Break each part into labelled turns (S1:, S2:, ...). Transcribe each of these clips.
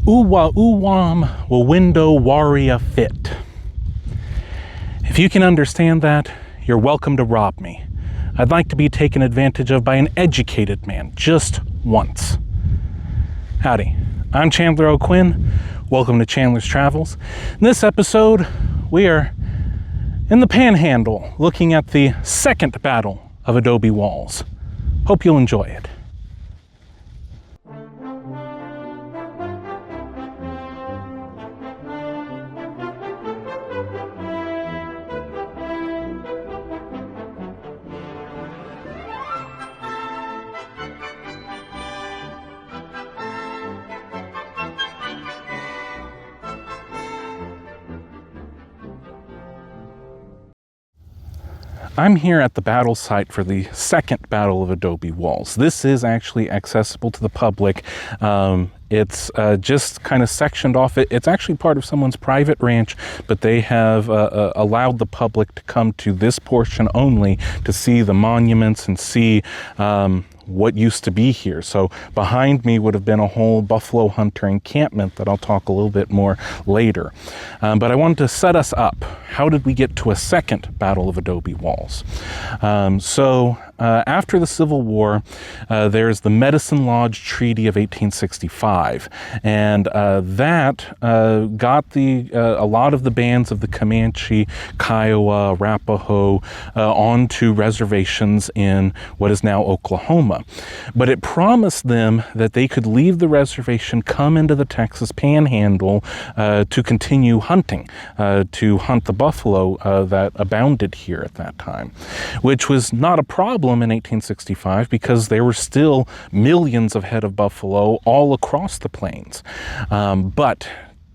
S1: Uwa uwam wawindo waria fit. If you can understand that, you're welcome to rob me. I'd like to be taken advantage of by an educated man, just once. Howdy, I'm Chandler O'Quinn. Welcome to Chandler's Travels. In this episode, we are in the Panhandle, looking at the second battle of Adobe Walls. Hope you'll enjoy it. I'm here at the battle site for the second battle of Adobe Walls. This is actually accessible to the public. It's just kind of sectioned off. It's actually part of someone's private ranch, but they have allowed the public to come to this portion only to see the monuments and see what used to be here. So behind me would have been a whole buffalo hunter encampment that I'll talk a little bit more later. But I wanted to set us up. How did we get to a second Battle of Adobe Walls? After the Civil War, there's the Medicine Lodge Treaty of 1865, and that got a lot of the bands of the Comanche, Kiowa, Arapaho onto reservations in what is now Oklahoma. But it promised them that they could leave the reservation, come into the Texas Panhandle to continue hunting, to hunt the buffalo that abounded here at that time, which was not a problem in 1865 because there were still millions of head of buffalo all across the plains. But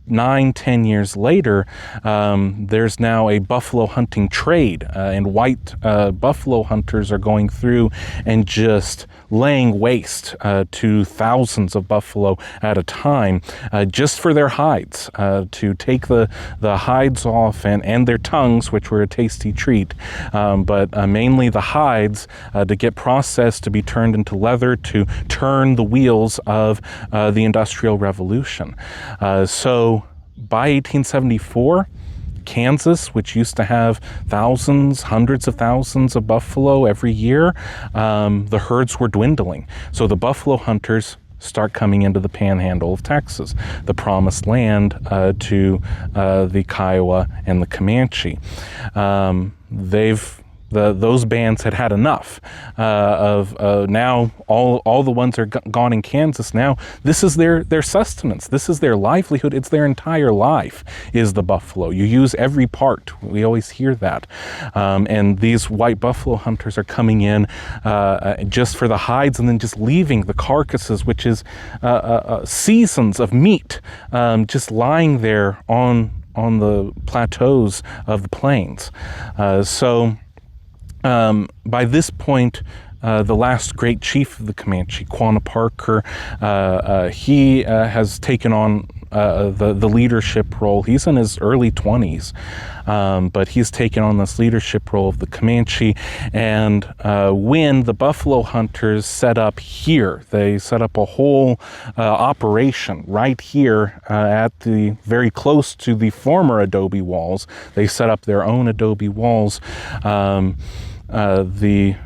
S1: 9-10 years later, there's now a buffalo hunting trade, and white buffalo hunters are going through and just laying waste to thousands of buffalo at a time, just for their hides, to take the hides off and their tongues, which were a tasty treat, but mainly the hides to get processed to be turned into leather to turn the wheels of the Industrial Revolution. So by 1874, Kansas, which used to have thousands, hundreds of thousands of buffalo every year, the herds were dwindling. So the buffalo hunters start coming into the Panhandle of Texas, the promised land to the Kiowa and the Comanche. Those bands had enough of now all the ones are gone in Kansas. Now this is their sustenance. This is their livelihood. It's their entire life is the buffalo. You use every part. We always hear that. And these white buffalo hunters are coming in just for the hides and then just leaving the carcasses, which is seasons of meat just lying there on the plateaus of the plains. By this point, the last great chief of the Comanche, Quanah Parker, he has taken on the leadership role. He's in his early 20s, but he's taken on this leadership role of the Comanche. And when the buffalo hunters set up here, they set up a whole operation right here at the very close to the former Adobe Walls. They set up their own Adobe Walls. The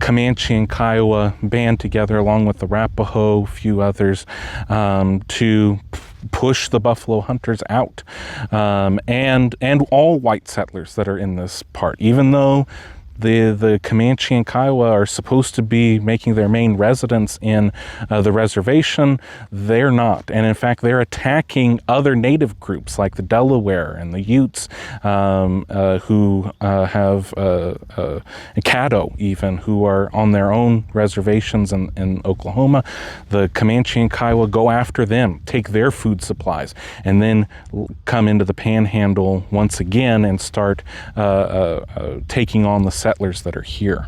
S1: Comanche and Kiowa band together along with the Arapaho, a few others, to push the buffalo hunters out, and all white settlers that are in this part, even though the Comanche and Kiowa are supposed to be making their main residence in the reservation. They're not. And in fact, they're attacking other native groups like the Delaware and the Utes, who have Caddo even, who are on their own reservations in Oklahoma. The Comanche and Kiowa go after them, take their food supplies, and then come into the Panhandle once again and start taking on the settlers that are here.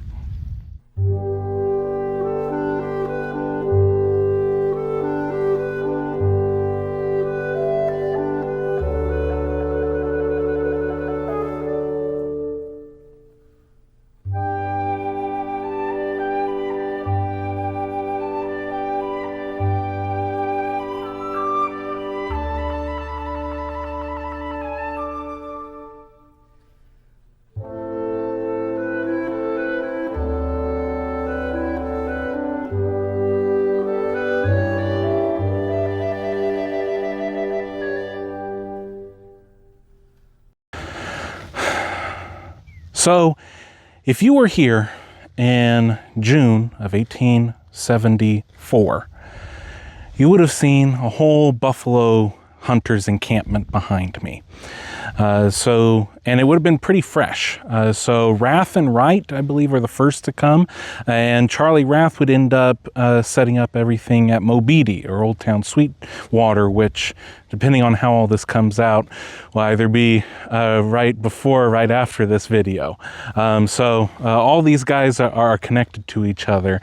S1: So if you were here in June of 1874, you would have seen a whole buffalo hunters encampment behind me. And it would have been pretty fresh. So Rath and Wright, I believe, are the first to come, and Charlie Rath would end up setting up everything at Mobeetie, or Old Town Sweetwater, which, depending on how all this comes out, will either be right before or right after this video. So all these guys are connected to each other.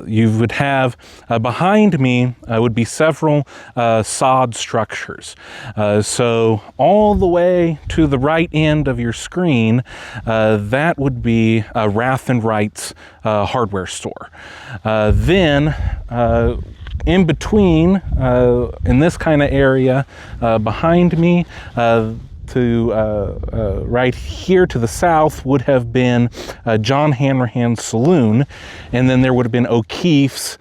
S1: You would have, behind me would be several sod structures. So all the way to the right end of your screen, that would be Rath and Wright's hardware store. Then in between, in this kind of area behind me, right here to the south would have been John Hanrahan's saloon, and then there would have been O'Keefe's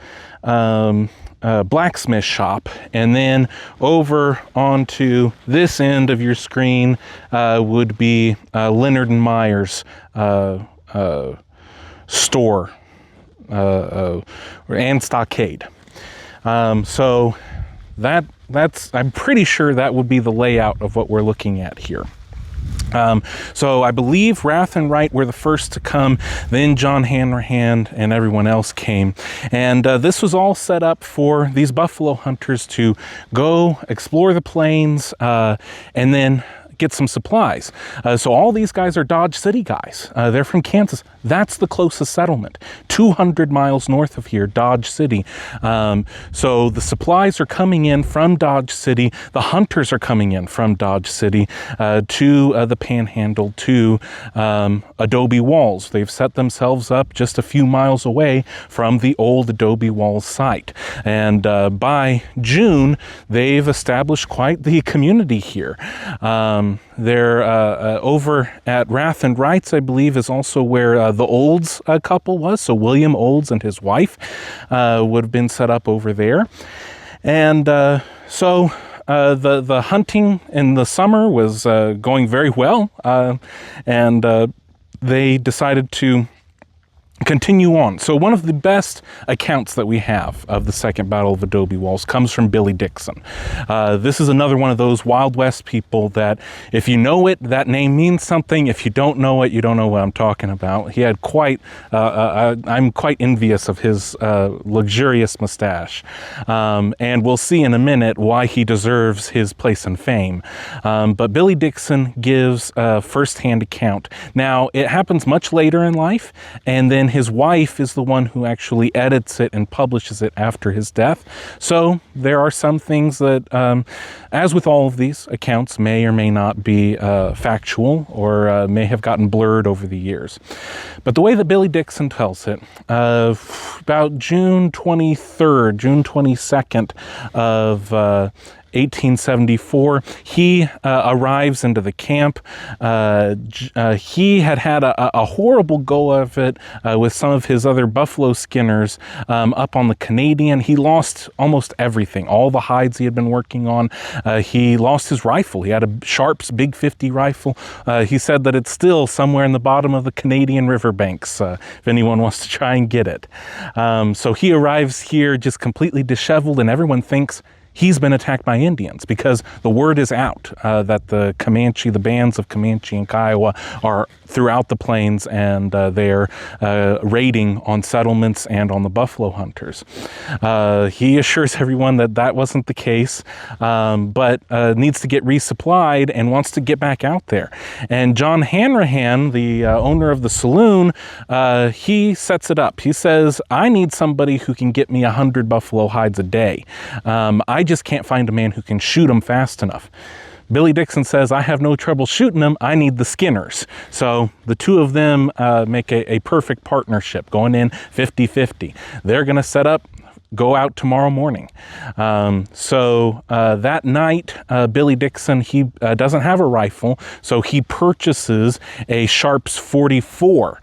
S1: blacksmith shop, and then over onto this end of your screen would be Leonard and Meyer's store and stockade. So that's I'm pretty sure that would be the layout of what we're looking at here. So I believe Rath and Wright were the first to come, then John Hanrahan and everyone else came. And this was all set up for these buffalo hunters to go explore the plains and then get some supplies. So all these guys are Dodge City guys. They're from Kansas. That's the closest settlement, 200 miles north of here, Dodge City. So the supplies are coming in from Dodge City. The hunters are coming in from Dodge City to the Panhandle, to Adobe Walls. They've set themselves up just a few miles away from the old Adobe Walls site. And by June, they've established quite the community here. They're over at Rath and Wright's, I believe, is also where the Olds couple was. So William Olds and his wife would have been set up over there. And so the hunting in the summer was going very well. And they decided to continue on. So one of the best accounts that we have of the Second Battle of Adobe Walls comes from Billy Dixon. This is another one of those Wild West people that if you know it, that name means something. If you don't know it, you don't know what I'm talking about. He had quite, I'm quite envious of his luxurious mustache. And we'll see in a minute why he deserves his place in fame. But Billy Dixon gives a first-hand account. Now, it happens much later in life, and then his wife is the one who actually edits it and publishes it after his death. So there are some things that, as with all of these accounts, may or may not be factual, or may have gotten blurred over the years. But the way that Billy Dixon tells it, about June 23rd, June 22nd of 1874, he arrives into the camp. He had had a horrible go of it with some of his other buffalo skinners up on the Canadian. He lost almost everything, all the hides he had been working on. He lost his rifle. He had a Sharps Big 50 rifle. He said that it's still somewhere in the bottom of the Canadian riverbanks, if anyone wants to try and get it. So he arrives here just completely disheveled, and everyone thinks he's been attacked by Indians, because the word is out that the Comanche, the bands of Comanche and Kiowa, are throughout the plains, and they're raiding on settlements and on the buffalo hunters. He assures everyone that that wasn't the case, but needs to get resupplied and wants to get back out there. And John Hanrahan, the owner of the saloon, he sets it up. He says, I need somebody who can get me 100 buffalo hides a day. I just can't find a man who can shoot them fast enough. Billy Dixon says, I have no trouble shooting them. I need the skinners. So the two of them make a perfect partnership, going in 50-50. They're going to set up, go out tomorrow morning. So that night, Billy Dixon, he doesn't have a rifle, so he purchases a Sharps 44,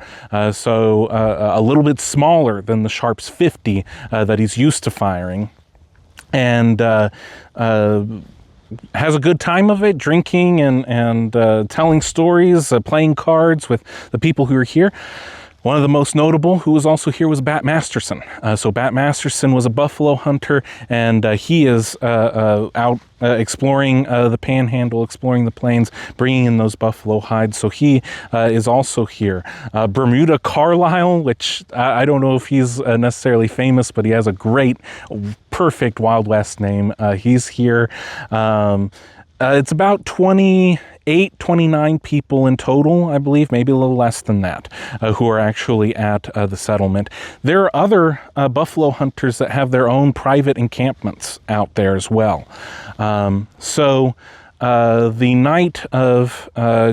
S1: so a little bit smaller than the Sharps 50 that he's used to firing. And has a good time of it, drinking and telling stories, playing cards with the people who are here. One of the most notable who was also here was Bat Masterson. So Bat Masterson was a buffalo hunter, and he is out exploring the Panhandle, exploring the plains, bringing in those buffalo hides. So he is also here. Bermuda Carlisle, which I don't know if he's necessarily famous, but he has a great, perfect Wild West name. He's here. It's about 29 people in total, I believe, maybe a little less than that, who are actually at the settlement. There are other buffalo hunters that have their own private encampments out there as well. So the night of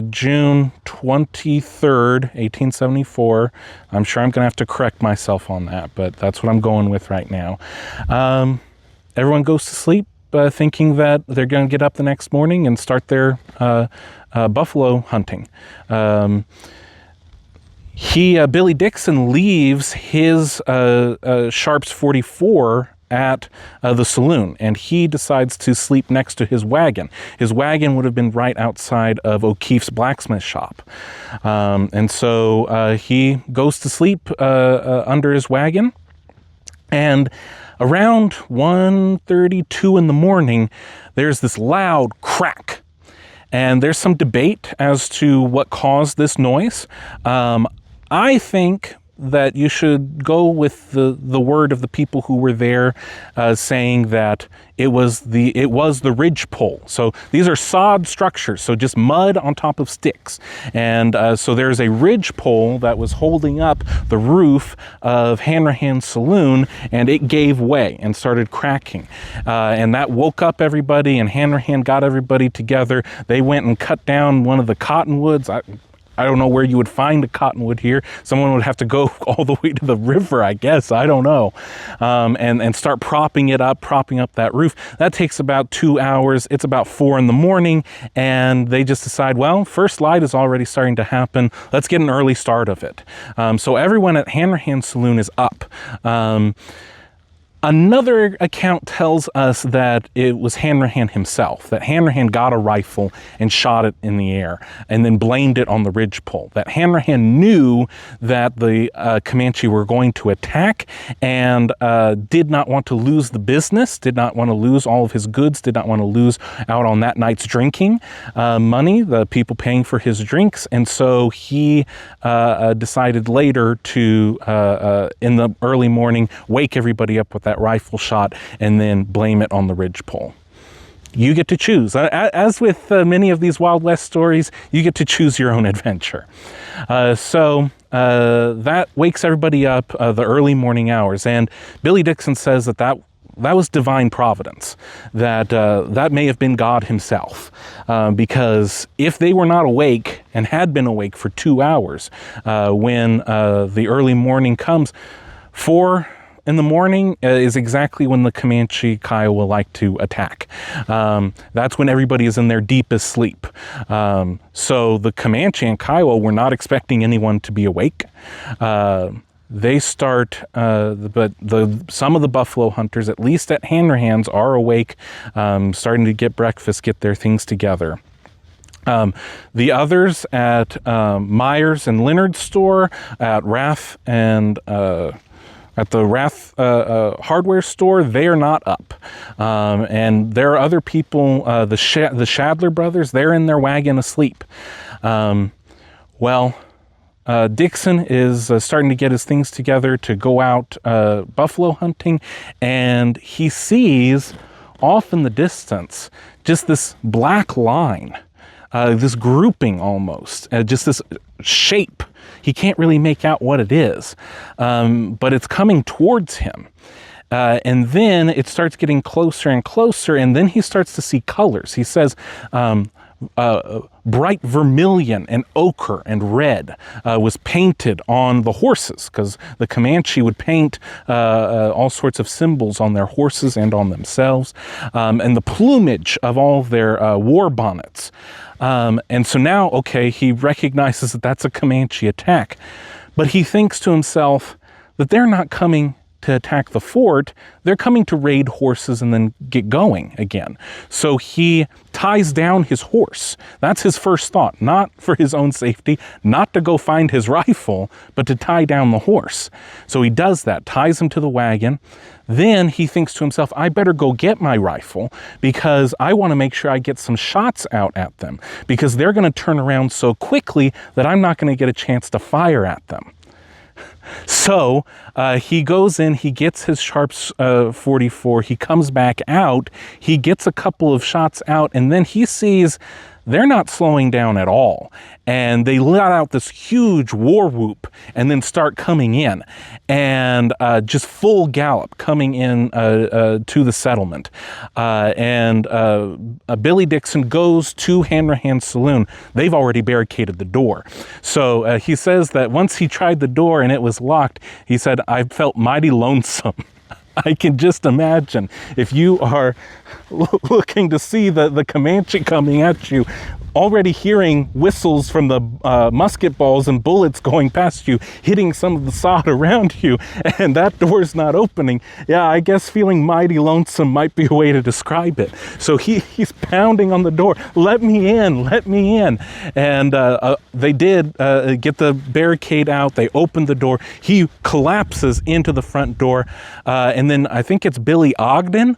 S1: June 23rd, 1874, I'm sure I'm going to have to correct myself on that, but that's what I'm going with right now. Everyone goes to sleep, thinking that they're going to get up the next morning and start their buffalo hunting. Billy Dixon leaves his Sharps 44 at the saloon, and he decides to sleep next to his wagon. His wagon would have been right outside of O'Keefe's blacksmith shop. And so he goes to sleep under his wagon, and around 1:32 in the morning, there's this loud crack. And there's some debate as to what caused this noise. I think that you should go with the word of the people who were there, saying that it was the ridge pole. So these are sod structures, so just mud on top of sticks. And so there's a ridge pole that was holding up the roof of Hanrahan's saloon, and it gave way and started cracking. And that woke up everybody, and Hanrahan got everybody together. They went and cut down one of the cottonwoods. I don't know where you would find a cottonwood here. Someone would have to go all the way to the river, I guess. I don't know. And start propping up that roof. That takes about 2 hours. It's about 4 in the morning, and they just decide, well, first light is already starting to happen. Let's get an early start of it. So everyone at Hanrahan's saloon is up. Another account tells us that it was Hanrahan himself, that Hanrahan got a rifle and shot it in the air and then blamed it on the ridgepole, that Hanrahan knew that the Comanche were going to attack and did not want to lose the business, did not want to lose all of his goods, did not want to lose out on that night's drinking money, the people paying for his drinks, and so he decided later to, in the early morning, wake everybody up with that rifle shot and then blame it on the ridgepole. You get to choose. As with many of these Wild West stories, you get to choose your own adventure. So that wakes everybody up the early morning hours, and Billy Dixon says that was divine providence, that may have been God himself, because if they were not awake and had been awake for 2 hours when the early morning comes, 4 in the morning is exactly when the Comanche Kiowa like to attack. That's when everybody is in their deepest sleep. So the Comanche and Kiowa were not expecting anyone to be awake. They start, but some of the buffalo hunters, at least at Hanrahan's, are awake, starting to get breakfast, get their things together. The others at Myers and Leonard's store, at Rath and at the Rath hardware store, they are not up. And there are other people, the Shadler brothers, they're in their wagon asleep. Dixon is starting to get his things together to go out buffalo hunting, and he sees off in the distance just this black line, this grouping almost, just this shape. He can't really make out what it is, but it's coming towards him. And then it starts getting closer and closer, and then he starts to see colors. He says bright vermilion and ochre and red was painted on the horses, because the Comanche would paint all sorts of symbols on their horses and on themselves, and the plumage of all of their war bonnets. And so now, okay, he recognizes that that's a Comanche attack, but he thinks to himself that they're not coming to attack the fort, they're coming to raid horses and then get going again. So he ties down his horse. That's his first thought, not for his own safety, not to go find his rifle, but to tie down the horse. So he does that, ties him to the wagon. Then he thinks to himself, I better go get my rifle because I want to make sure I get some shots out at them because they're going to turn around so quickly that I'm not going to get a chance to fire at them. So he goes in, he gets his Sharps 44, he comes back out, he gets a couple of shots out, and then he sees they're not slowing down at all. And they let out this huge war whoop and then start coming in and just full gallop coming in to the settlement. Billy Dixon goes to Hanrahan's saloon. They've already barricaded the door. So he says that once he tried the door and it was locked, he said, I felt mighty lonesome. I can just imagine if you are looking to see the Comanche coming at you, already hearing whistles from the musket balls and bullets going past you, hitting some of the sod around you, and that door's not opening. Yeah, I guess feeling mighty lonesome might be a way to describe it. So he's pounding on the door, let me in, let me in. And they did get the barricade out, they opened the door, he collapses into the front door, and then I think it's Billy Ogden,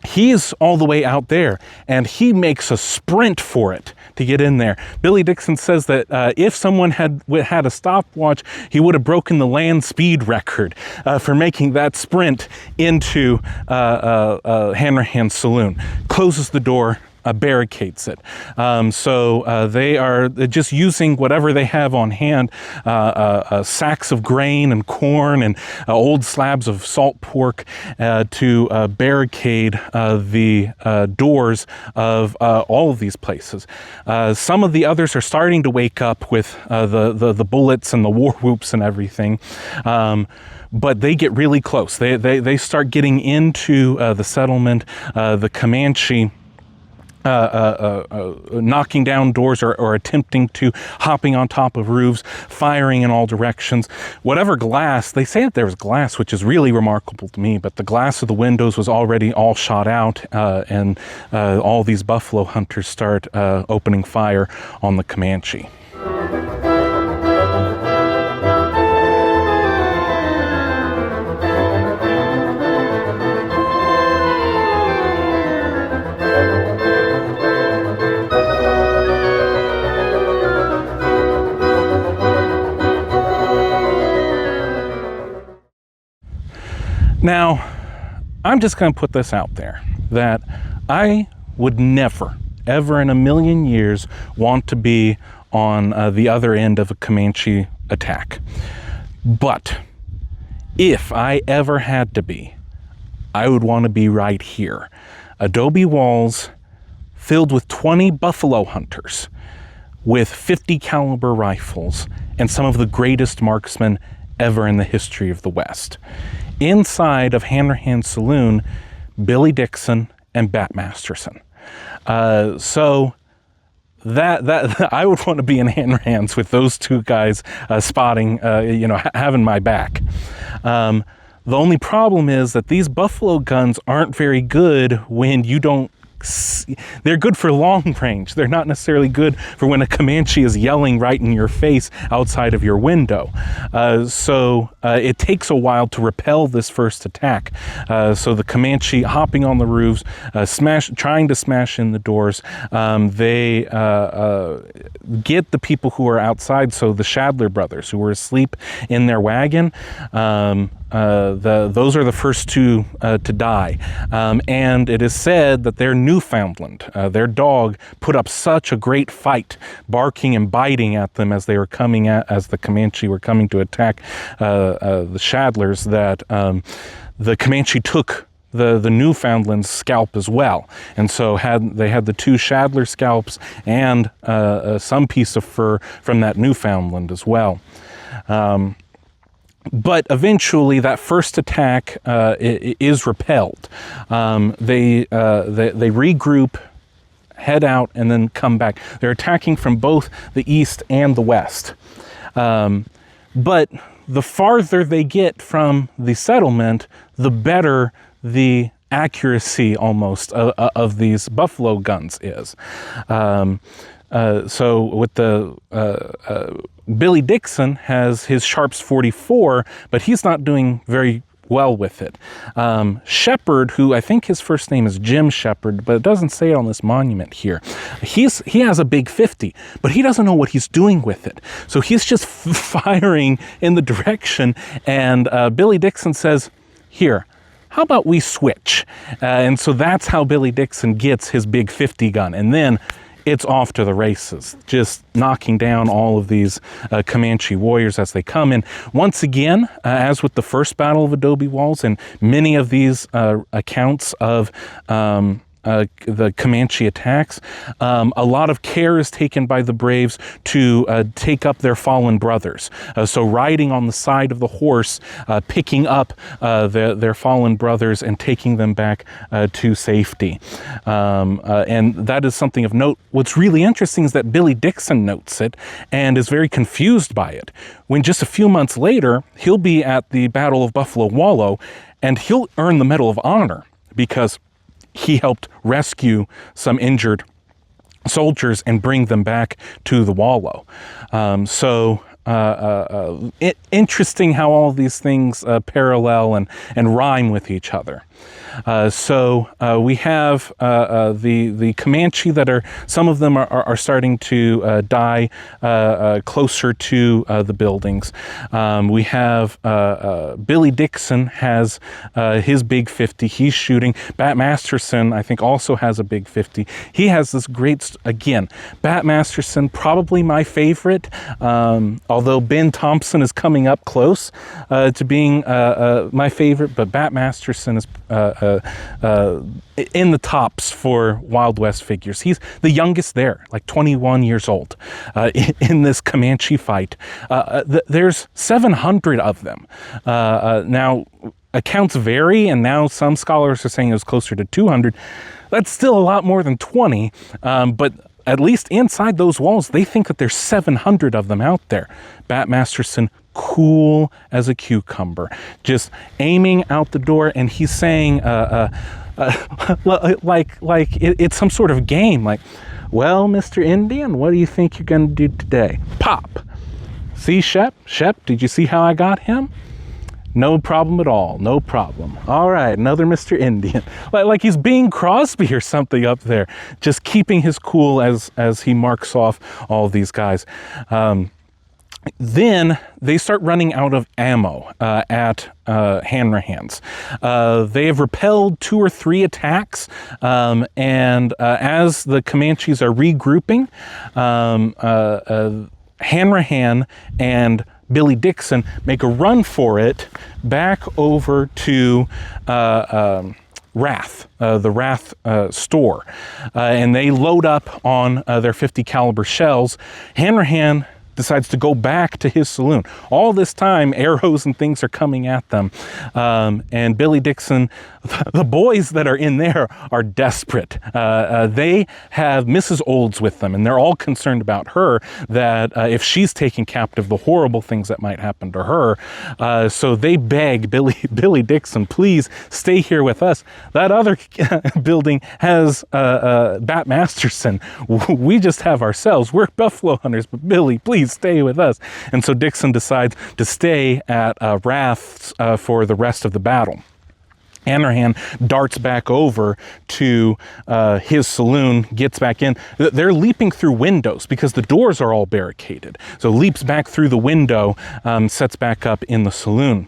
S1: he's all the way out there, and he makes a sprint for it to get in there. Billy Dixon says that if someone had a stopwatch, he would have broken the land speed record for making that sprint into Hanrahan's saloon. Closes the door, barricades it. So they are just using whatever they have on hand, sacks of grain and corn and old slabs of salt pork to barricade the doors of all of these places. Some of the others are starting to wake up with the bullets and the war whoops and everything. But they get really close. They start getting into the settlement. The Comanche knocking down doors or attempting to, hopping on top of roofs, firing in all directions. Whatever glass, they say that there was glass, which is really remarkable to me, but the glass of the windows was already all shot out, and all these buffalo hunters start opening fire on the Comanche. Now, I'm just going to put this out there, that I would never, ever in a million years want to be on the other end of a Comanche attack. But if I ever had to be, I would want to be right here. Adobe walls filled with 20 buffalo hunters with 50 caliber rifles and some of the greatest marksmen ever in the history of the West. Inside of Hanrahan's saloon, Billy Dixon and Bat Masterson. So that I would want to be in Hanrahan's with those two guys spotting, having my back. The only problem is that these buffalo guns aren't very good when you don't. They're good for long range. They're not necessarily good for when a Comanche is yelling right in your face outside of your window. So it takes a while to repel this first attack. So the Comanche hopping on the roofs, trying to smash in the doors. They get the people who are outside. So the Shadler brothers who were asleep in their wagon. Those are the first two to die. And it is said that their Newfoundland, their dog, put up such a great fight, barking and biting at them as they were as the Comanche were coming to attack the Shadlers, that the Comanche took the Newfoundland's scalp as well. And so they had the two Shadler scalps and some piece of fur from that Newfoundland as well. But eventually, that first attack is repelled. They regroup, head out, and then come back. They're attacking from both the east and the west. But the farther they get from the settlement, the better the accuracy almost of these buffalo guns is. So with the Billy Dixon has his Sharps 44, but he's not doing very well with it. Shepard, who I think his first name is Jim Shepard, but it doesn't say it on this monument here. He has a big 50, but he doesn't know what he's doing with it. So he's just firing in the direction, and Billy Dixon says, "Here, how about we switch?" And so that's how Billy Dixon gets his big 50 gun. And then it's off to the races, just knocking down all of these Comanche warriors as they come in. Once again, as with the first Battle of Adobe Walls and many of these accounts of the Comanche attacks, a lot of care is taken by the braves to take up their fallen brothers. So riding on the side of the horse, picking up their fallen brothers and taking them back to safety. And that is something of note. What's really interesting is that Billy Dixon notes it and is very confused by it. When just a few months later, he'll be at the Battle of Buffalo Wallow and he'll earn the Medal of Honor because he helped rescue some injured soldiers and bring them back to the Wallow. Interesting how all these things parallel and rhyme with each other. We have the Comanche that are, some of them are starting to die closer to the buildings. We have Billy Dixon has his big 50. He's shooting. Bat Masterson, I think, also has a big 50. He has this great, again, Bat Masterson, probably my favorite, although Ben Thompson is coming up close to being my favorite, but Bat Masterson is in the tops for Wild West figures. He's the youngest there, like 21 years old, in this Comanche fight. There's 700 of them. Now, accounts vary, and now some scholars are saying it was closer to 200. That's still a lot more than 20, but at least inside those walls, they think that there's 700 of them out there. Bat Masterson, cool as a cucumber, just aiming out the door, and he's saying, it's some sort of game, like, "Well, Mr. Indian, what do you think you're going to do today?" Pop. "See, Shep, did you see how I got him? No problem at all, no problem. All right, another Mr. Indian." Like he's Bing Crosby or something up there, just keeping his cool as he marks off all these guys. Then they start running out of ammo at Hanrahan's. They have repelled 2 or 3 attacks, and as the Comanches are regrouping, Hanrahan and Billy Dixon make a run for it back over to Wrath, the Wrath store, and they load up on their 50 caliber shells. Hanrahan decides to go back to his saloon. All this time, arrows and things are coming at them. And Billy Dixon, the boys that are in there are desperate. They have Mrs. Olds with them, and they're all concerned about her, that if she's taken captive, the horrible things that might happen to her. So they beg Billy Dixon, "Please stay here with us. That other building has Bat Masterson. We just have ourselves. We're buffalo hunters, but Billy, please stay with us." And so Dixon decides to stay at Wrath's for the rest of the battle. Hanrahan darts back over to his saloon, gets back in. They're leaping through windows because the doors are all barricaded. So leaps back through the window, sets back up in the saloon.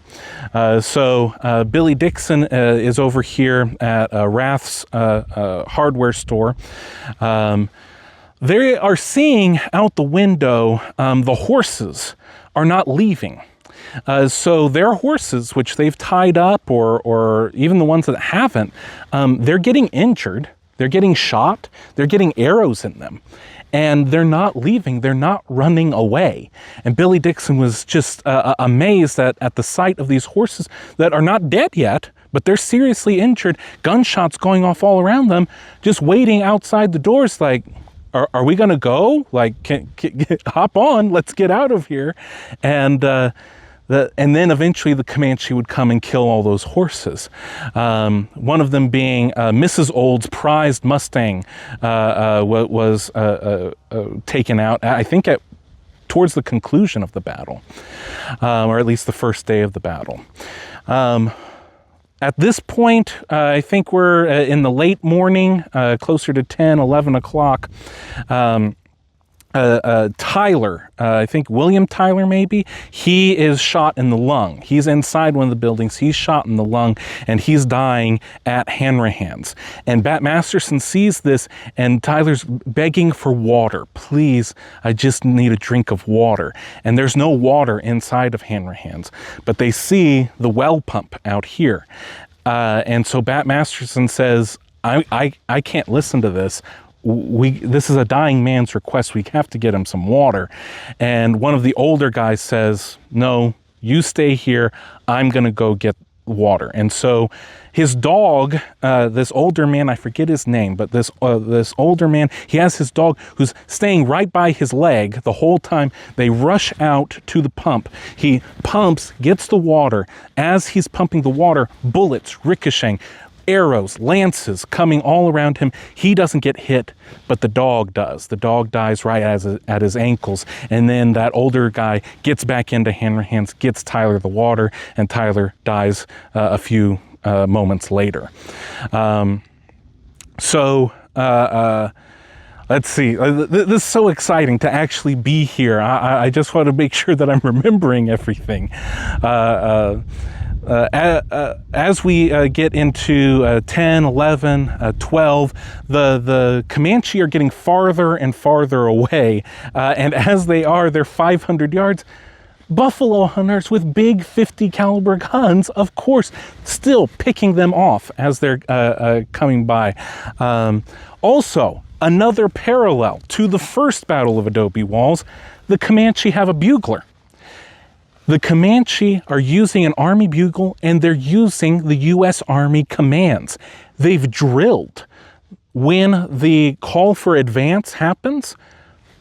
S1: So Billy Dixon is over here at Wrath's hardware store. They are seeing out the window the horses are not leaving. So their horses, which they've tied up, or even the ones that haven't, they're getting injured, they're getting shot, they're getting arrows in them, and they're not leaving, they're not running away. And Billy Dixon was just amazed at the sight of these horses that are not dead yet, but they're seriously injured, gunshots going off all around them, just waiting outside the doors like, are we going to go? Like, hop on, let's get out of here. And then eventually the Comanche would come and kill all those horses. One of them being Mrs. Old's prized Mustang was taken out, I think, towards the conclusion of the battle, or at least the first day of the battle. At this point, I think we're in the late morning, closer to 10, 11 o'clock. Tyler, I think William Tyler maybe, he is shot in the lung. He's inside one of the buildings, he's shot in the lung, and he's dying at Hanrahan's. And Bat Masterson sees this, and Tyler's begging for water. Please, I just need a drink of water. And there's no water inside of Hanrahan's, but they see the well pump out here. And so Bat Masterson says, I can't listen to this. This is a dying man's request. We have to get him some water. And one of the older guys says, no, you stay here. I'm going to go get water. And so his dog, this older man, I forget his name, but this older man, he has his dog who's staying right by his leg the whole time. They rush out to the pump. He pumps, gets the water. As he's pumping the water, bullets ricocheting, arrows, lances coming all around him. He doesn't get hit, but the dog does. The dog dies right at his ankles. And then that older guy gets back into Hanrahan's, gets Tyler the water, and Tyler dies a few moments later. Let's see. This is so exciting to actually be here. I just want to make sure that I'm remembering everything. As we get into 10, 11, 12, the Comanche are getting farther and farther away. And as they are, they're 500 yards. Buffalo hunters with big 50 caliber guns, of course, still picking them off as they're coming by. Also, another parallel to the first Battle of Adobe Walls, the Comanche have a bugler. The Comanche are using an Army bugle, and they're using the U.S. Army commands. They've drilled. When the call for advance happens,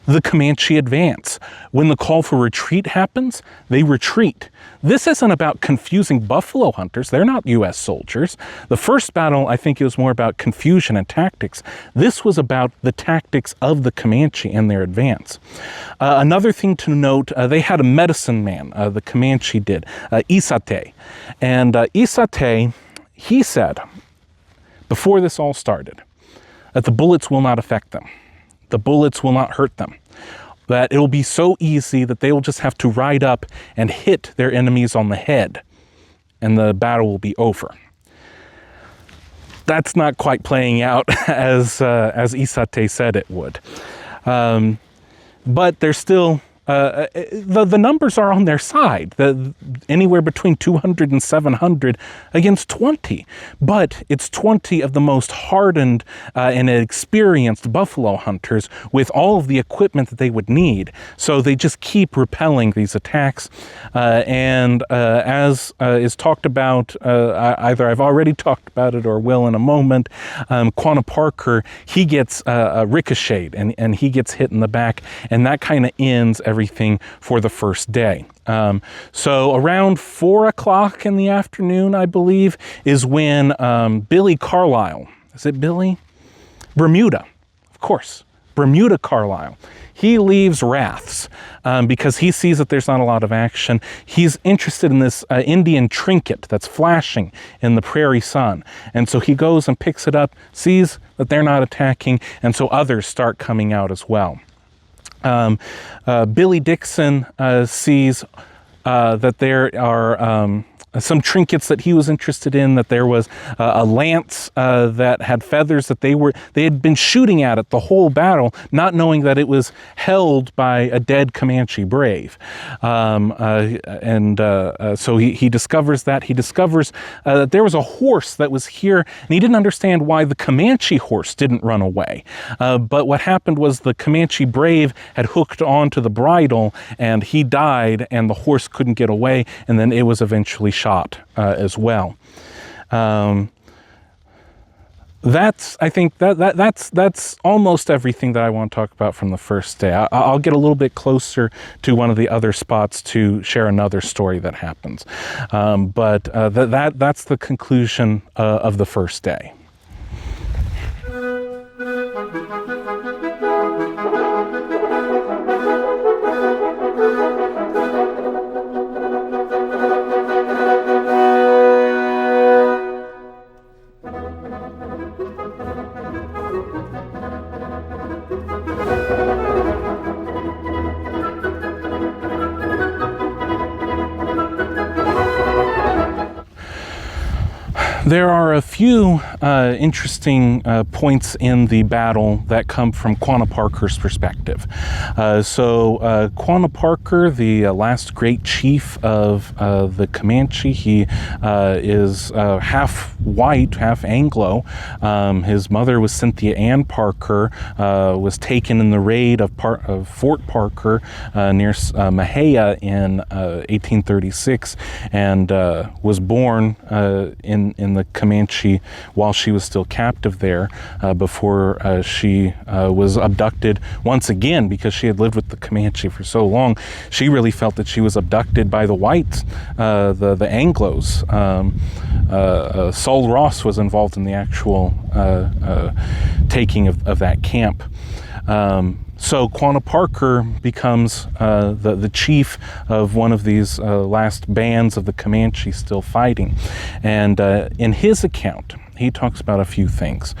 S1: the Comanche advance. When the call for retreat happens, they retreat. This isn't about confusing buffalo hunters. They're not U.S. soldiers. The first battle, I think it was more about confusion and tactics. This was about the tactics of the Comanche and their advance. Another thing to note, they had a medicine man, the Comanche did, Isate. And Isate, he said, before this all started, that the bullets will not affect them. The bullets will not hurt them. That it'll be so easy that they will just have to ride up and hit their enemies on the head, and the battle will be over. That's not quite playing out as Isate said it would. But there's still, the numbers are on their side, anywhere between 200 and 700 against 20. But it's 20 of the most hardened and experienced buffalo hunters with all of the equipment that they would need. So they just keep repelling these attacks. As is talked about, either I've already talked about it or will in a moment, Quanah Parker, he gets ricocheted and he gets hit in the back, and that kind of ends everything for the first day. So around 4 o'clock in the afternoon, I believe, is when Billy Carlisle, is it Billy? Bermuda, of course, Bermuda Carlisle. He leaves Rath's because he sees that there's not a lot of action. He's interested in this Indian trinket that's flashing in the prairie sun. And so he goes and picks it up, sees that they're not attacking, and so others start coming out as well. Billy Dixon sees that there are some trinkets that he was interested in, that there was a lance that had feathers that they had been shooting at it the whole battle, not knowing that it was held by a dead Comanche brave. So he discovers that. He discovers that there was a horse that was here, and he didn't understand why the Comanche horse didn't run away. But what happened was the Comanche brave had hooked onto the bridle, and he died, and the horse couldn't get away, and then it was eventually shot as well. I think that's almost everything that I want to talk about from the first day. I'll get a little bit closer to one of the other spots to share another story that happens, but that's the conclusion of the first day. There are a few interesting points in the battle that come from Quanah Parker's perspective. Quanah Parker, the last great chief of the Comanche, he is half white, half Anglo. His mother was Cynthia Ann Parker, was taken in the raid of Fort Parker near Mahia in 1836, and was born in the Comanche while she was still captive there, before she was abducted once again, because she had lived with the Comanche for so long. She really felt that she was abducted by the whites, the Anglos. Sol Ross was involved in the actual taking of that camp. So Quanah Parker becomes the chief of one of these last bands of the Comanche still fighting. And in his account, he talks about a few things.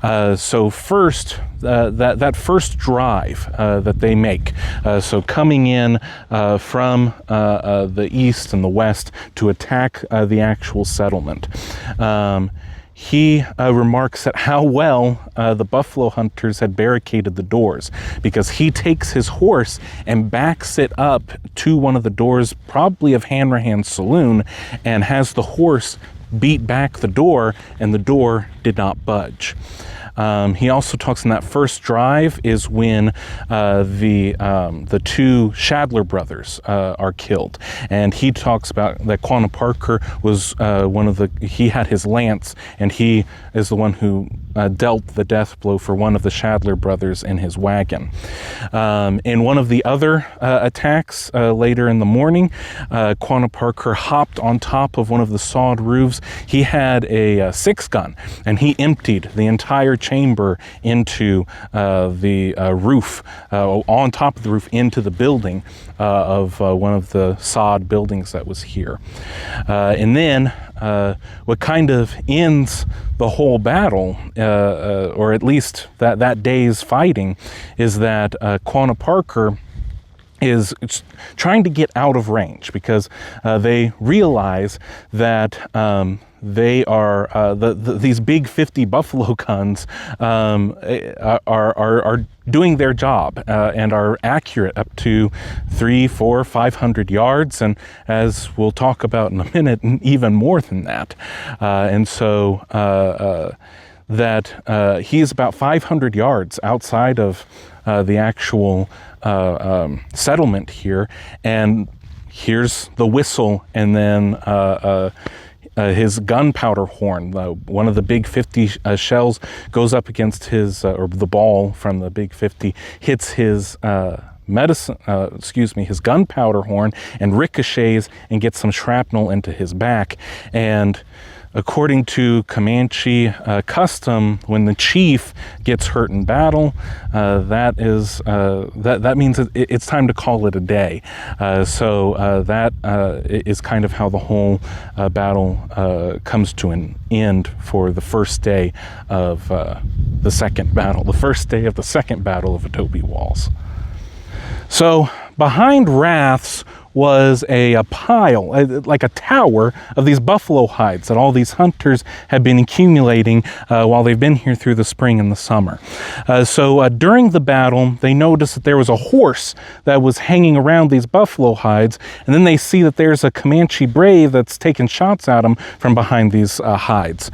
S1: So first, that first drive that they make, so coming in from the east and the west to attack the actual settlement. He remarks at how well the buffalo hunters had barricaded the doors, because he takes his horse and backs it up to one of the doors, probably of Hanrahan's saloon, and has the horse beat back the door, and the door did not budge. He also talks in that first drive is when the two Shadler brothers are killed, and he talks about that Quanah Parker was he had his lance, and he is the one who dealt the death blow for one of the Shadler brothers in his wagon. In one of the other attacks later in the morning, Quanah Parker hopped on top of one of the sawed roofs. He had a 6-gun, and he emptied the entire chamber into the roof, on top of the roof into the building of one of the sod buildings that was here. And then what kind of ends the whole battle, or at least that day's fighting, is that Quanah Parker is trying to get out of range, because they realize that they are these big 50 buffalo guns are doing their job and are accurate up to 300, 400, 500 yards, and as we'll talk about in a minute, even more than that. And so that he is about 500 yards outside of the actual settlement here, and here's the whistle, and then his gunpowder horn, one of the big 50 shells goes up against his, or the ball from the big 50 hits his his gunpowder horn and ricochets and gets some shrapnel into his back. And according to Comanche custom, when the chief gets hurt in battle, that means it's time to call it a day. So that is kind of how the whole battle comes to an end for the first day of the second battle, the first day of the second battle of Adobe Walls. So behind Rath's was a pile, like a tower of these buffalo hides that all these hunters have been accumulating while they've been here through the spring and the summer. So during the battle, they noticed that there was a horse that was hanging around these buffalo hides, and then they see that there's a Comanche brave that's taking shots at them from behind these hides.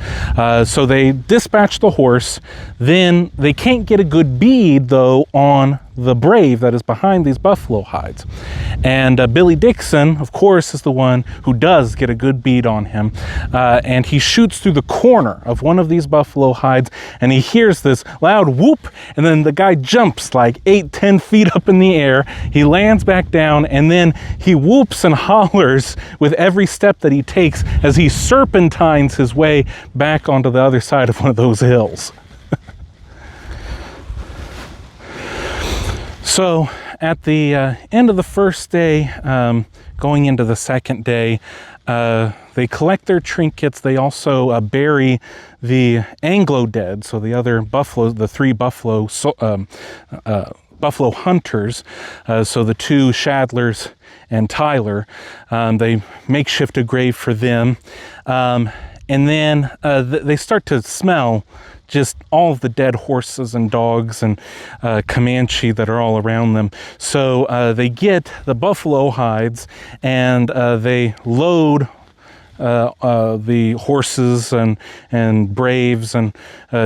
S1: So they dispatch the horse. Then they can't get a good bead, though, on the brave that is behind these buffalo hides. And Billy Dixon, of course, is the one who does get a good bead on him. And he shoots through the corner of one of these buffalo hides, and he hears this loud whoop, and then the guy jumps like 8-10 feet up in the air. He lands back down, and then he whoops and hollers with every step that he takes as he serpentines his way back onto the other side of one of those hills. So at the end of the first day, going into the second day, they collect their trinkets. They also bury the Anglo dead, so the other buffalo, the three buffalo hunters, so the two Shadlers and Tyler. They makeshift a grave for them, and then they start to smell just all of the dead horses and dogs and Comanche that are all around them. So they get the buffalo hides, and they load the horses and braves and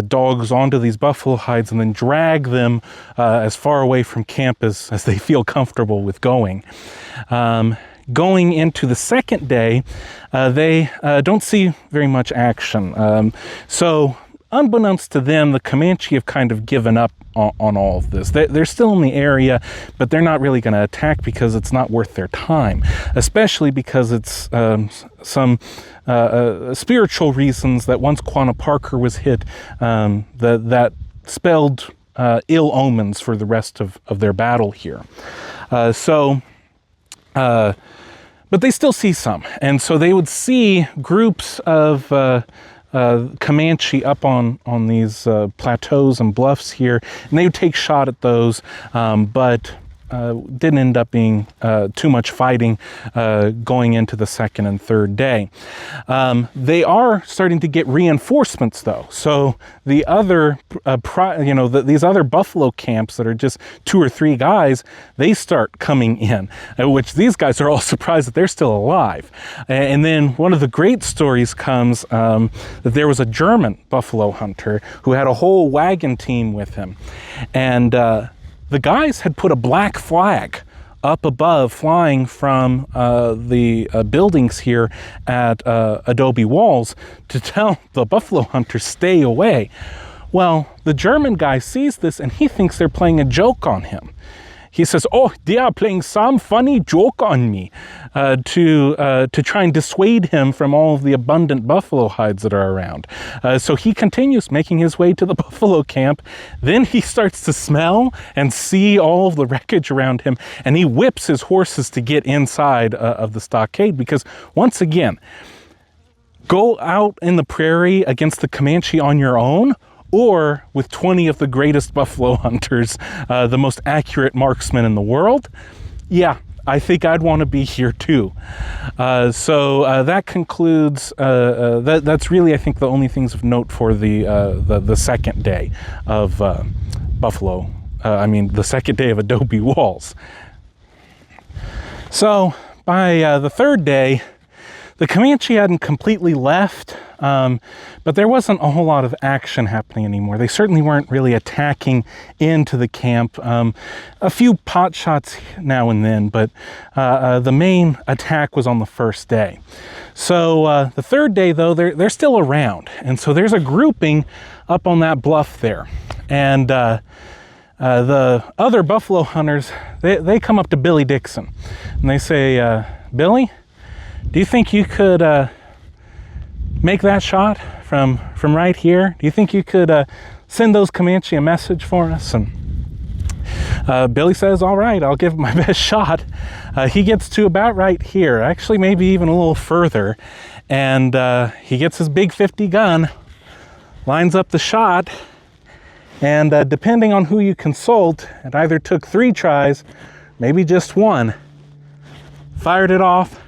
S1: dogs onto these buffalo hides, and then drag them as far away from camp as they feel comfortable with going. Going into the second day, they don't see very much action. So unbeknownst to them, the Comanche have kind of given up on all of this. They're still in the area, but they're not really going to attack because it's not worth their time, especially because it's some spiritual reasons that once Quanah Parker was hit, that spelled ill omens for the rest of their battle here. But they still see some, and so they would see groups of Comanche up on these plateaus and bluffs here, and they would take shot at those, but didn't end up being too much fighting going into the second and third day. They are starting to get reinforcements though, so the other these other buffalo camps that are just 2 or 3 guys, they start coming in, which these guys are all surprised that they're still alive. And then one of the great stories comes that there was a German buffalo hunter who had a whole wagon team with him, and the guys had put a black flag up above, flying from the buildings here at Adobe Walls, to tell the buffalo hunters stay away. Well, the German guy sees this and he thinks they're playing a joke on him. He says, "Oh, they are playing some funny joke on me," to try and dissuade him from all of the abundant buffalo hides that are around. So he continues making his way to the buffalo camp. Then he starts to smell and see all of the wreckage around him, and he whips his horses to get inside of the stockade, because once again, go out in the prairie against the Comanche on your own, or with 20 of the greatest buffalo hunters, the most accurate marksmen in the world. Yeah, I think I'd want to be here too. So that concludes, that's really, I think, the only things of note for the second day of the second day of Adobe Walls. So by the third day, the Comanche hadn't completely left, but there wasn't a whole lot of action happening anymore. They certainly weren't really attacking into the camp. A few pot shots now and then, but the main attack was on the first day. So the third day, though, they're still around, and so there's a grouping up on that bluff there. And the other buffalo hunters, they come up to Billy Dixon, and they say, "Billy, do you think you could make that shot from right here? Do you think you could send those Comanche a message for us?" And Billy says, "All right, I'll give it my best shot." He gets to about right here, actually maybe even a little further, and he gets his big 50 gun, lines up the shot, and depending on who you consult, it either took 3 tries, maybe just one, fired it off,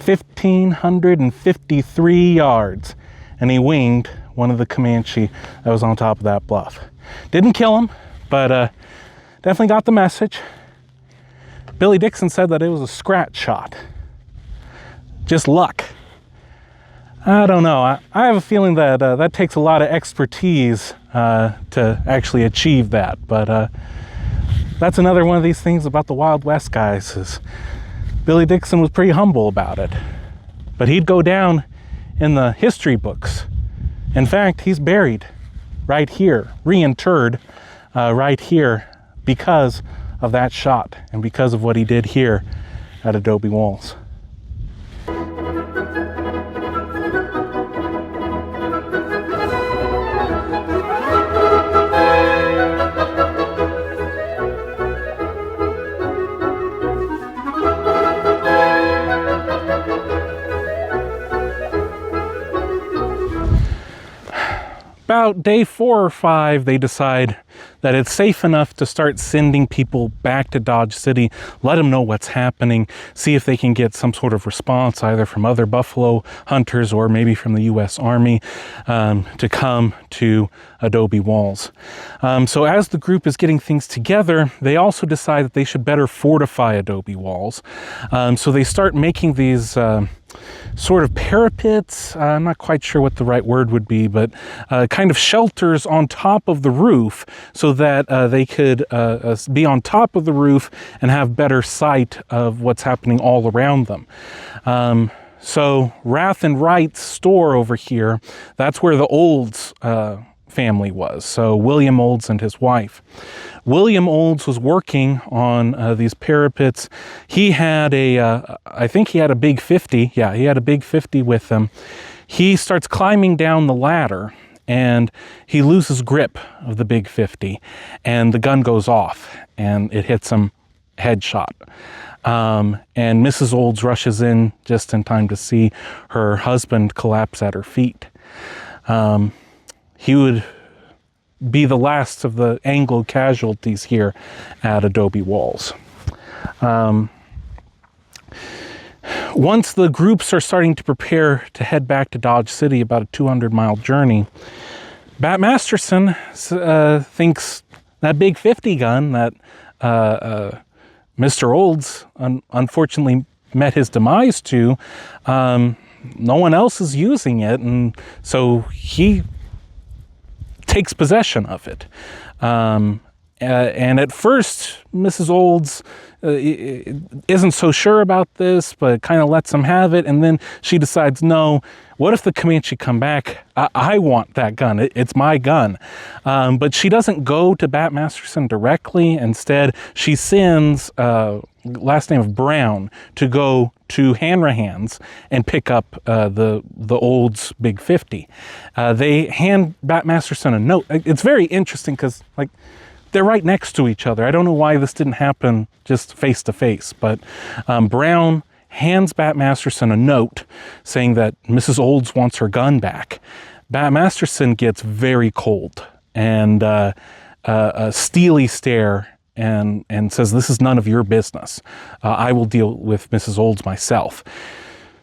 S1: 1,553 yards, and he winged one of the Comanche that was on top of that bluff. Didn't kill him, but definitely got the message. Billy Dixon said that it was a scratch shot. Just luck. I don't know. I have a feeling that that takes a lot of expertise to actually achieve that. But that's another one of these things about the Wild West, guys, is Billy Dixon was pretty humble about it. But he'd go down in the history books. In fact, he's buried right here, reinterred right here because of that shot and because of what he did here at Adobe Walls. About day 4 or 5, they decide that it's safe enough to start sending people back to Dodge City, let them know what's happening, see if they can get some sort of response either from other buffalo hunters or maybe from the U.S. Army to come to Adobe Walls. So as the group is getting things together, they also decide that they should better fortify Adobe Walls. So they start making these sort of parapets. I'm not quite sure what the right word would be, but kind of shelters on top of the roof so that they could be on top of the roof and have better sight of what's happening all around them. So Rath and Wright's store over here, that's where the Olds family was. So William Olds and his wife. William Olds was working on these parapets. He had I think he had a big 50. Yeah, he had a big 50 with him. He starts climbing down the ladder and he loses grip of the big 50 and the gun goes off and it hits him headshot. And Mrs. Olds rushes in just in time to see her husband collapse at her feet. He would be the last of the Anglo casualties here at Adobe Walls. Once the groups are starting to prepare to head back to Dodge City, about a 200-mile journey, Bat Masterson thinks that big 50 gun that Mr. Olds unfortunately met his demise to, no one else is using it, and so he takes possession of it. And at first, Mrs. Olds isn't so sure about this, but kind of lets him have it. And then she decides, no, what if the Comanche come back? I want that gun. It's my gun. But she doesn't go to Bat Masterson directly. Instead, she sends, last name of Brown, to go to Hanrahan's and pick up the Olds Big 50. They hand Bat Masterson a note. It's very interesting because, like, they're right next to each other. I don't know why this didn't happen just face to face, but Brown hands Bat Masterson a note saying that Mrs. Olds wants her gun back. Bat Masterson gets very cold and a steely stare and says, "This is none of your business. I will deal with Mrs. Olds myself."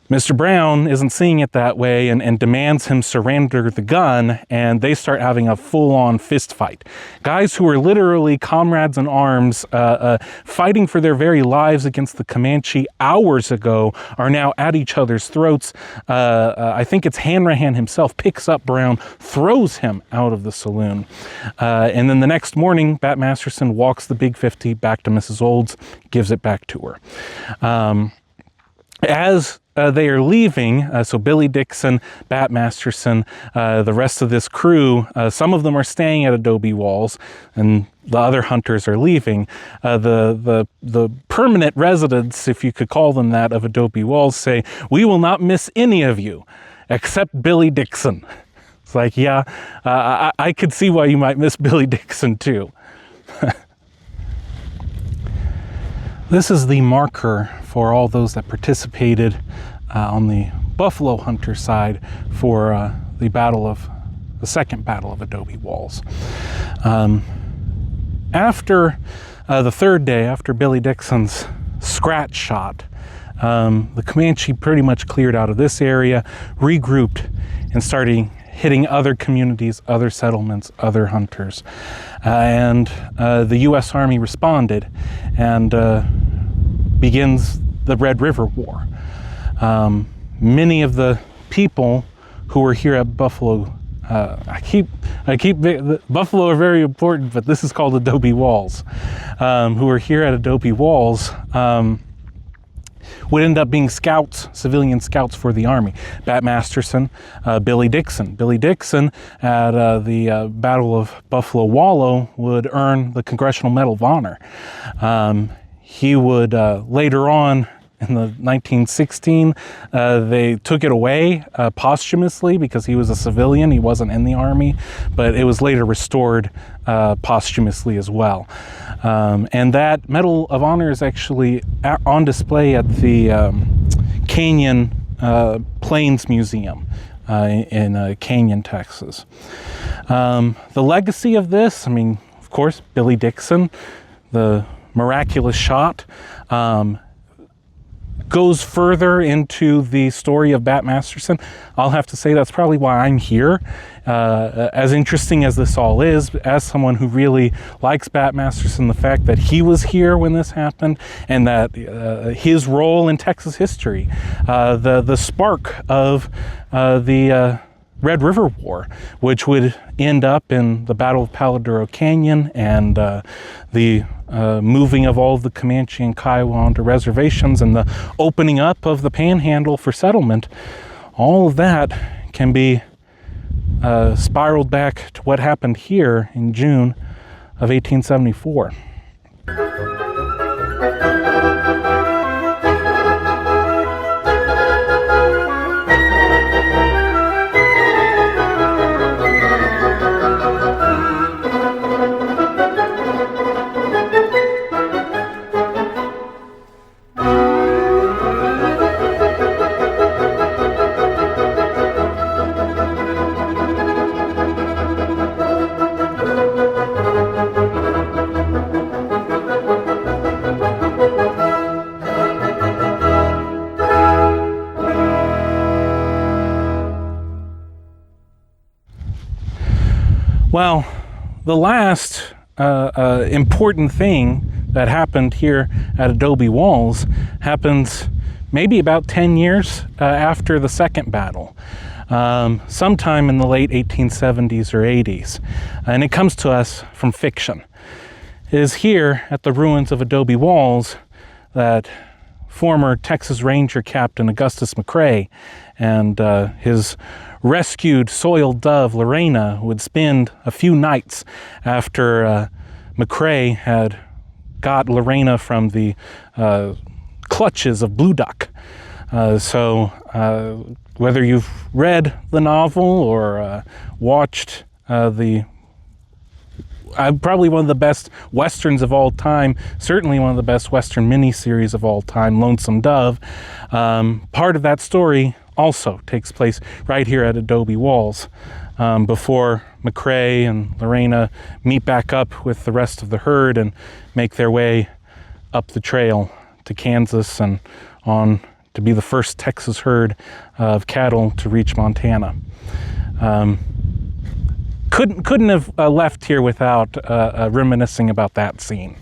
S1: Mr. Brown isn't seeing it that way and demands him surrender the gun, and they start having a full-on fist fight. Guys who are literally comrades in arms, fighting for their very lives against the Comanche hours ago, are now at each other's throats. I think it's Hanrahan himself picks up Brown, throws him out of the saloon. And then the next morning, Bat Masterson walks the Big 50 back to Mrs. Olds, gives it back to her. As they are leaving, so Billy Dixon, Bat Masterson, the rest of this crew, some of them are staying at Adobe Walls, and the other hunters are leaving. The permanent residents, if you could call them that, of Adobe Walls say, "We will not miss any of you, except Billy Dixon." It's like, yeah, I could see why you might miss Billy Dixon too. This is the marker for all those that participated on the buffalo hunter side for the second battle of Adobe Walls. After the third day, after Billy Dixon's scratch shot, the Comanche pretty much cleared out of this area, regrouped, and started hitting other communities, other settlements, other hunters. And the U.S. Army responded and begins the Red River War. Many of the people who were here at Buffalo. Buffalo are very important, but this is called Adobe Walls. Who were here at Adobe Walls would end up being scouts, civilian scouts for the Army. Bat Masterson, Billy Dixon. Billy Dixon at the Battle of Buffalo Wallow would earn the Congressional Medal of Honor. He would later on, in the 1916, they took it away posthumously because he was a civilian. He wasn't in the Army, but it was later restored posthumously as well. And that Medal of Honor is actually on display at the Canyon Plains Museum in Canyon, Texas. The legacy of this, I mean, of course, Billy Dixon, the miraculous shot, goes further into the story of Bat Masterson. I'll have to say that's probably why I'm here. As interesting as this all is, as someone who really likes Bat Masterson, the fact that he was here when this happened and that his role in Texas history, the spark of the Red River War, which would end up in the Battle of Palo Duro Canyon and the moving of all of the Comanche and Kiowa onto reservations and the opening up of the Panhandle for settlement. All of that can be spiraled back to what happened here in June of 1874. Well, the last important thing that happened here at Adobe Walls happens maybe about 10 years after the second battle, sometime in the late 1870s or 80s. And it comes to us from fiction. It is here at the ruins of Adobe Walls that former Texas Ranger Captain Augustus McCrae and his rescued soiled dove Lorena would spend a few nights after McCrae had got Lorena from the clutches of Blue Duck. So whether you've read the novel or watched probably one of the best Westerns of all time, certainly one of the best Western miniseries of all time, Lonesome Dove, part of that story also takes place right here at Adobe Walls before McCrae and Lorena meet back up with the rest of the herd and make their way up the trail to Kansas and on to be the first Texas herd of cattle to reach Montana. Couldn't have left here without reminiscing about that scene.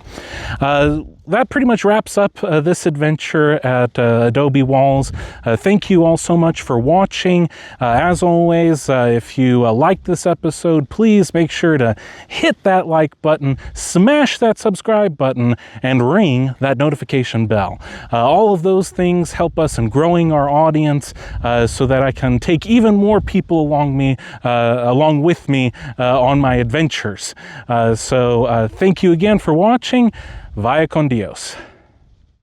S1: That pretty much wraps up this adventure at Adobe Walls. Thank you all so much for watching. As always, if you liked this episode, please make sure to hit that like button, smash that subscribe button, and ring that notification bell. All of those things help us in growing our audience so that I can take even more people along with me on my adventures. So thank you again for watching. Vaya con Dios.